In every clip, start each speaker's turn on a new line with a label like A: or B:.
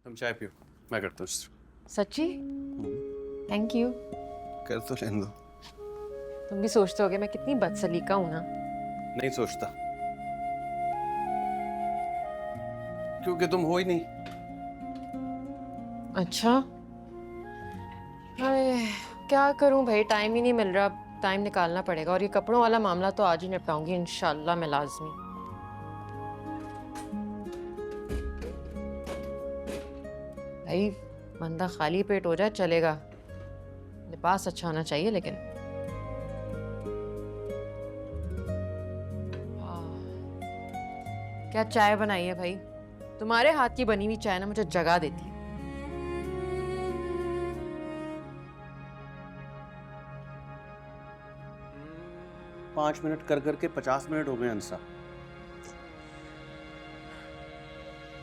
A: तुम चाय पियो, मैं करता हूँ।
B: सच्ची? Thank you.
A: कर तो लेने दो।
B: तुम भी सोचते होगे मैं कितनी बदसलीका हूं ना।
A: नहीं सोचता, क्योंकि तुम हो ही नहीं।
B: अच्छा, अरे क्या करूं भाई, टाइम ही नहीं मिल रहा। टाइम निकालना पड़ेगा। और ये कपड़ों वाला मामला तो आज ही निपटाऊंगी इंशाल्लाह मैं, लाजमी। भाई बंदा खाली पेट हो जाए चलेगा, लिबास अच्छा होना चाहिए लेकिन। क्या चाय बनाई है भाई? तुम्हारे हाथ की बनी हुई चाय ना मुझे जगा देती है।
A: 5 मिनट कर करके 50 मिनट हो गए अंसा।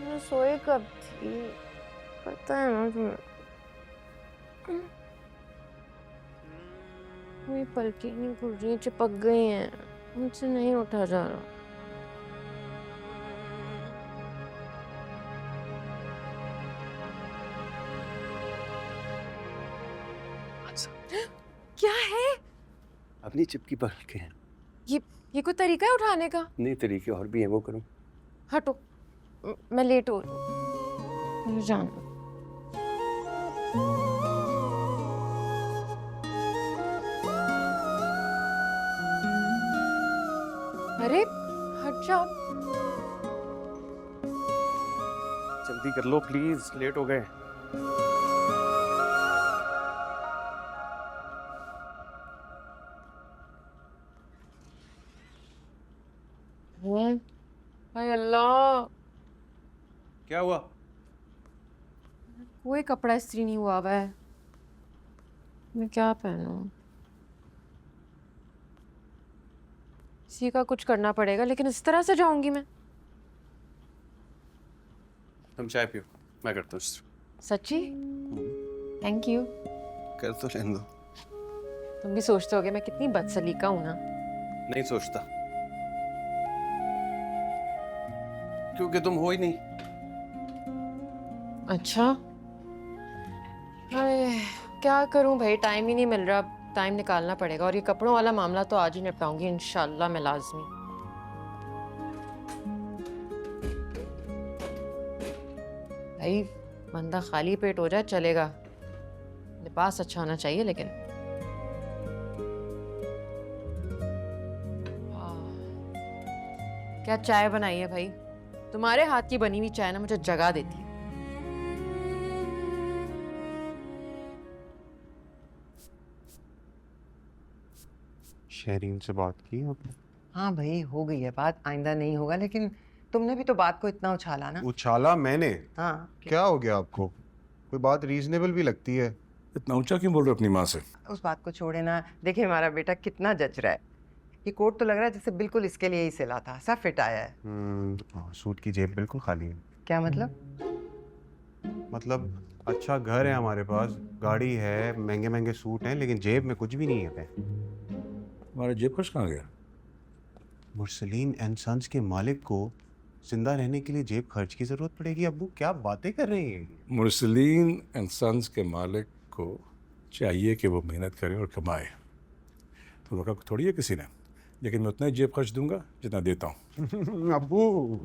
B: मैं सोई कब थी पता है ना तुम्हें? मेरी पलकें नहीं खुल रही, चिपक गई हैं, मुझसे नहीं उठा जा रहा।
A: अंसा,
B: क्या है
A: अपनी चिपकी पकड़ के हैं।
B: ये? ये कोई तरीका है उठाने का?
A: नहीं, तरीके और भी हैं, वो करूँ?
B: हटो, मैं लेट हो रही हूँ, मुझे जाना है। अरे हट जाओ।
A: जल्दी कर लो प्लीज, लेट हो गए।
B: हाय अल्लाह,
A: क्या हुआ?
B: कोई कपड़ा इस्त्री नहीं हुआ हुआ है। मैं क्या पहनूं? इसी का कुछ करना पड़ेगा, लेकिन इस तरह से जाऊंगी मैं?
A: तुम चाय पियो, मैं करता हूँ।
B: सच्ची? Thank you.
A: कर तो लेने दो।
B: तुम भी सोचते होगे मैं कितनी बदसलीका हूं ना।
A: नहीं सोचता, क्योंकि तुम हो ही नहीं।
B: अच्छा, अरे क्या करूं भाई, टाइम ही नहीं मिल रहा। टाइम निकालना पड़ेगा। और ये कपड़ों वाला मामला तो आज ही निपटाऊंगी इंशाल्लाह मैं, लाजमी। भाई बंदा खाली पेट हो जाए चलेगा, लिबास अच्छा होना चाहिए लेकिन। क्या चाय बनाई है भाई? तुम्हारे हाथ की बनी हुई चाय ना मुझे जगा देती है।
C: शहरीन से बात की आपने?
D: हाँ भाई, हो गई है बात, आइंदा नहीं होगा। लेकिन तुमने भी तो बात को इतना उछाला ना।
C: उछाला मैंने?
D: हाँ,
C: क्या हो गया आपको? कोई बात रीजनेबल भी लगती है।
E: इतना ऊंचा क्यों बोल रहे हो अपनी माँ से?
D: उस बात को छोड़े ना। देखिए हमारा बेटा कितना जच रहा है। ये कोट तो लग रहा है जैसे बिल्कुल इसके लिए ही सिला था, सब फिट आया है।
C: सूट की जेब बिल्कुल खाली है।
D: क्या मतलब?
C: मतलब अच्छा घर है हमारे पास, गाड़ी है, महंगे महंगे सूट हैं, लेकिन जेब में कुछ भी नहीं है।
E: तुम्हारा जेब खर्च कहाँ गया?
C: मुरसलीन एंड सन्स के मालिक को जिंदा रहने के लिए जेब खर्च की जरूरत पड़ेगी? अब्बू क्या बातें कर रहे हैं?
E: मुरसलीन एंड सन्स के मालिक को चाहिए कि वो मेहनत करे और कमाए, तो रोका थोड़ी है किसी ने। लेकिन मैं उतना ही जेब खर्च दूंगा जितना देता हूँ।
C: अब्बू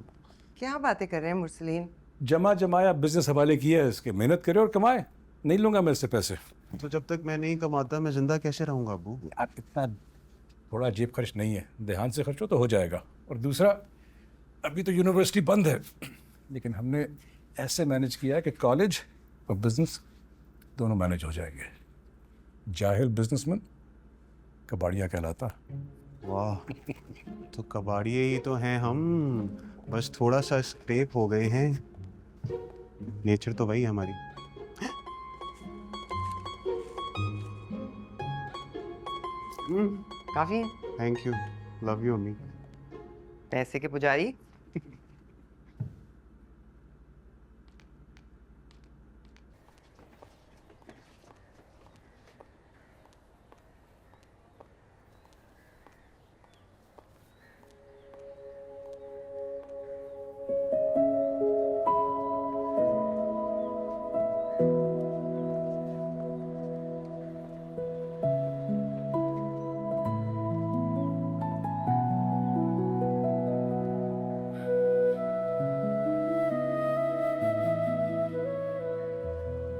D: क्या बातें कर रहे हैं मुरसलीन?
E: जमा जमाया बिजनेस हवाले किया है इसके, मेहनत करे और कमाए। नहीं लूंगा मैं इससे पैसे।
C: तो जब तक मैं नहीं कमाता मैं जिंदा कैसे रहूंगा अब्बू?
E: यार इतना थोड़ा जेब खर्च नहीं है, ध्यान से खर्चो तो हो जाएगा। और दूसरा, अभी तो यूनिवर्सिटी बंद है, लेकिन हमने ऐसे मैनेज किया है कि कॉलेज और बिजनेस दोनों मैनेज हो जाएंगे। जाहिल बिजनेसमैन कबाड़िया कहलाता।
C: वाह, तो कबाड़िए ही तो हैं हम, बस थोड़ा सा स्क्रेप हो गए हैं। नेचर तो वही है हमारी।
D: काफी है।
C: थैंक यू, लव यू अम्मी।
D: पैसे के पुजारी।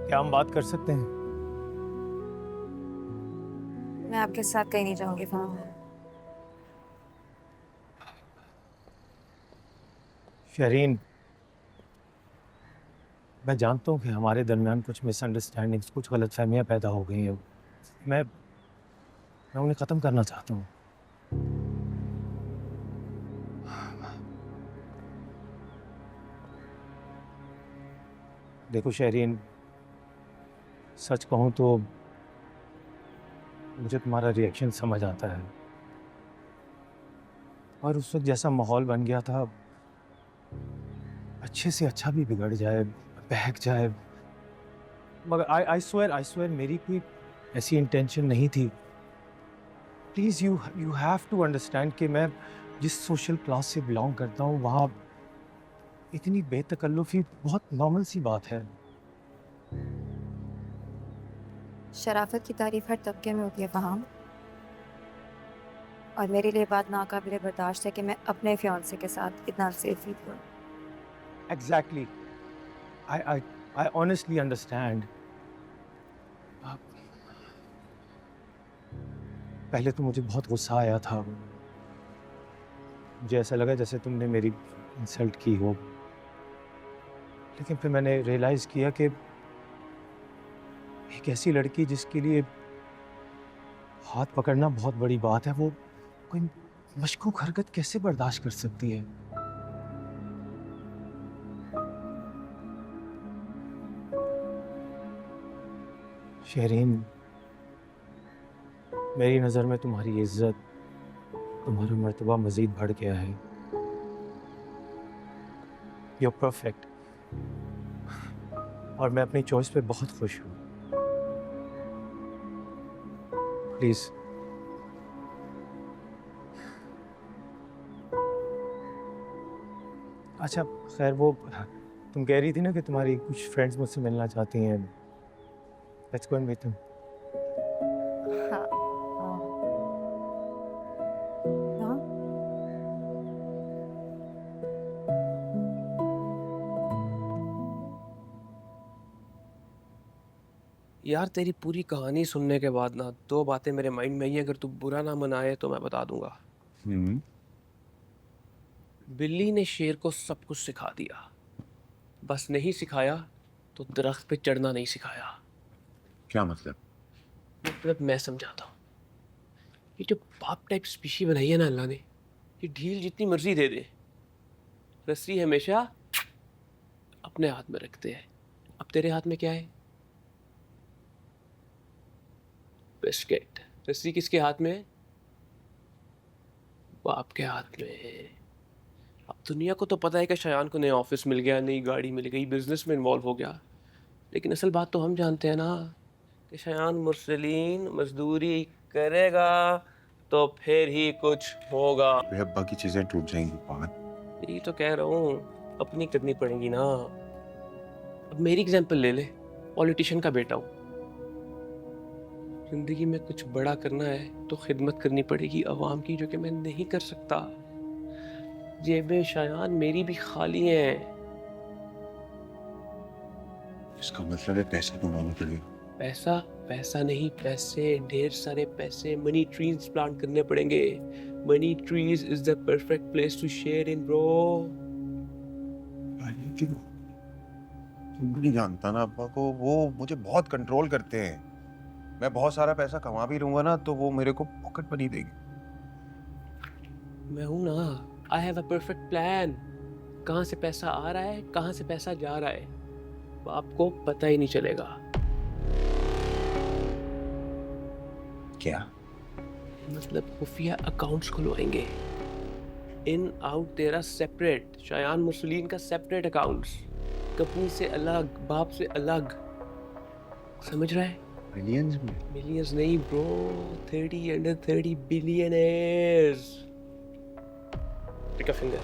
F: क्या हम बात कर सकते हैं?
G: मैं आपके साथ कहीं नहीं जाऊंगी फहम।
F: शरीन, मैं जानता हूँ कि हमारे दरमियान कुछ मिसअंडरस्टैंडिंग्स, कुछ गलतफहमियां पैदा हो गई हैं। मैं उन्हें ख़त्म करना चाहता हूँ। देखो शरीन, सच कहूँ तो मुझे तुम्हारा रिएक्शन समझ आता है, और उस वक्त जैसा माहौल बन गया था, अच्छे से अच्छा भी बिगड़ जाए, बहक जाए, मगर आई स्वेयर मेरी कोई ऐसी इंटेंशन नहीं थी। Please you have to understand कि मैं जिस सोशल क्लास से बिलोंग करता हूँ वहाँ इतनी बेतकल्लुफ़ी बहुत नॉर्मल सी बात है।
G: शराफत की तारीफ हर तबके में होती है फहम, और मेरे लिए बात नाकाबिले बर्दाश्त है कि मैं अपने फियांसे के साथ इतना सेफ फील करूँ।
F: Exactly. I honestly understand. पहले तो मुझे बहुत गुस्सा आया था, मुझे ऐसा लगा जैसे तुमने मेरी इंसल्ट की हो, लेकिन फिर मैंने रियलाइज़ किया कि एक ऐसी लड़की जिसके लिए हाथ पकड़ना बहुत बड़ी बात है, वो कोई मशकूक हरकत कैसे बर्दाश्त कर सकती है। शहरीन, मेरी नज़र में तुम्हारी इज्जत, तुम्हारा मर्तबा मज़ीद बढ़ गया है। You're perfect, और मैं अपनी चॉइस पे बहुत खुश हूँ। प्लीज़ अच्छा खैर, वो तुम कह रही थी ना कि तुम्हारी कुछ फ्रेंड्स मुझसे मिलना चाहती हैं। Let's go and meet them.
G: हाँ हाँ
A: यार तेरी पूरी कहानी सुनने के बाद ना दो बातें मेरे माइंड में ही हैं, अगर तू बुरा ना मनाए तो मैं बता दूंगा। बिल्ली ने शेर को सब कुछ सिखा दिया, बस नहीं सिखाया तो दरख्त पे चढ़ना नहीं सिखाया।
C: क्या मतलब?
A: मतलब मैं समझाता हूँ। ये जो बाप टाइप स्पीशी बनाई है ना अल्लाह ने, ये ढील जितनी मर्जी दे दे, रस्सी हमेशा अपने हाथ में रखते हैं। अब तेरे हाथ में क्या है? बिस्किट। रस्सी किसके हाथ में है? बाप के हाथ में। अब दुनिया को तो पता है कि शायान को नया ऑफिस मिल गया, नई गाड़ी मिल गई, बिजनेस में इन्वॉल्व हो गया, लेकिन असल बात तो हम जानते हैं ना कि शायान मुरसलीन मजदूरी करेगा तो फिर ही कुछ होगा।
C: अब्बा की चीजें टूट जाएंगी पागल।
A: यही तो कह रहा हूँ, अपनी करनी पड़ेगी ना। अब मेरी एग्जांपल ले ले, पॉलिटिशियन का बेटा हूँ। जिंदगी में कुछ बड़ा करना है तो खिदमत करनी पड़ेगी अवाम की, जो कि मैं नहीं कर सकता। जेबें शायान मेरी भी खाली हैं।
C: इसका मतलब है पैसा कमाना पड़ेगा।
A: पैसा? पैसा नहीं, पैसे, ढेर सारे पैसे। मनी ट्रीज प्लांट करने पड़ेंगे। Money trees is the perfect place to share in bro.
C: तुम नहीं जानता ना अब्बा को, वो मुझे बहुत कंट्रोल करते हैं। मैं बहुत सारा पैसा कमा भी लूंगा ना तो वो मेरे को पॉकेट मनी देंगे।
A: मैं हूं ना, I have a perfect plan. कहाँ से पैसा आ रहा है, कहाँ से पैसा जा रहा है, वो आपको पता ही नहीं चलेगा।
C: क्या
A: मतलब खुफिया अकाउंट्स खुलवाएंगे, इन आउट तेरा सेपरेट, शायान मुरसलीन का सेपरेट अकाउंट्स, कंपनी से अलग, बाप से अलग। समझ रहा है?
C: मिलियंस में?
A: मिलियंस नहीं bro, 30 under 30 billionaires. Take a finger.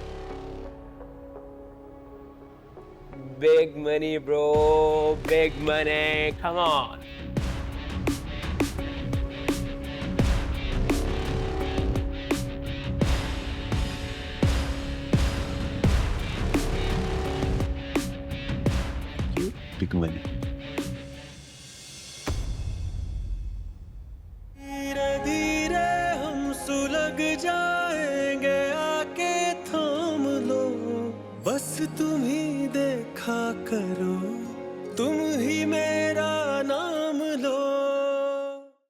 A: Big money bro, big money, come on.
C: Big money.
H: तुम ही देखा करो, तुम ही मेरे